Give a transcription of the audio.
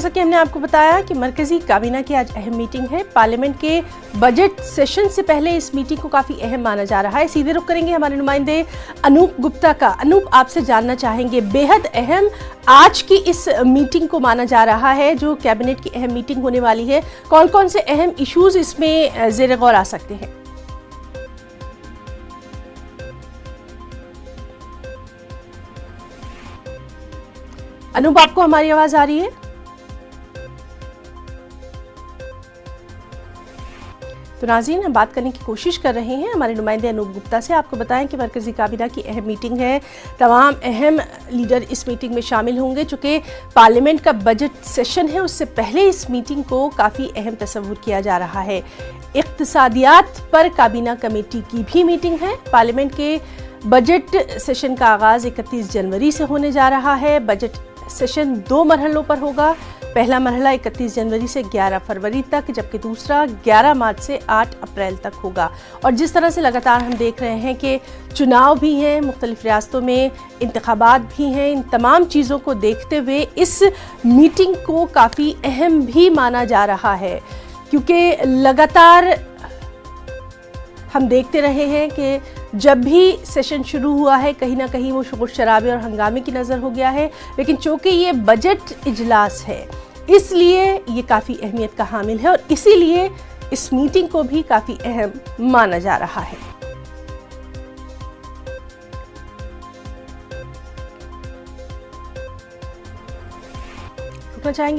जैसा कि हमने आपको बताया कि मरकजी काबीना की आज अहम मीटिंग है। पार्लियामेंट के बजट सेशन से पहले इस मीटिंग को काफ़ी अहम माना जा रहा है। सीधे रुख करेंगे हमारे नुमाइंदे अनूप गुप्ता का। अनूप, आपसे जानना चाहेंगे, बेहद अहम आज की इस मीटिंग को माना जा रहा है, जो कैबिनेट की अहम मीटिंग होने वाली है। कौन कौन से अहम इश्यूज इसमें ज़ेर गौर आ सकते हैं? अनूप, आपको हमारी आवाज आ रही है? तो नाज़रीन, हम बात करने की कोशिश कर रहे हैं हमारे नुमाइंदे अनूप गुप्ता से। आपको बताएं कि मरकजी काबीना की अहम मीटिंग है। तमाम अहम लीडर इस मीटिंग में शामिल होंगे। चूँकि पार्लियामेंट का बजट सेशन है, उससे पहले इस मीटिंग को काफ़ी अहम तस्वुर किया जा रहा है। इक़्तिसादियात पर काबीना कमेटी की भी मीटिंग है। पार्लियामेंट के बजट सेशन का आगाज़ 31 जनवरी से होने जा रहा है। बजट सेशन 2 मरहलों पर होगा। पहला मरहला 31 जनवरी से 11 फरवरी तक, जबकि दूसरा 11 मार्च से 8 अप्रैल तक होगा। और जिस तरह से लगातार हम देख रहे हैं कि चुनाव भी हैं, मुख्तलिफ रियासतों में इंतखाबात भी हैं, इन तमाम चीज़ों को देखते हुए इस मीटिंग को काफ़ी अहम भी माना जा रहा है, क्योंकि लगातार हम देखते रहे हैं कि जब भी सेशन शुरू हुआ है, कहीं ना कहीं वो शोर शराबे और हंगामे की नज़र हो गया है। लेकिन चूँकि ये बजट इजलास है, इसलिए ये काफ़ी अहमियत का हामिल है और इसीलिए इस मीटिंग को भी काफ़ी अहम माना जा रहा है। रुकना चाहेंगे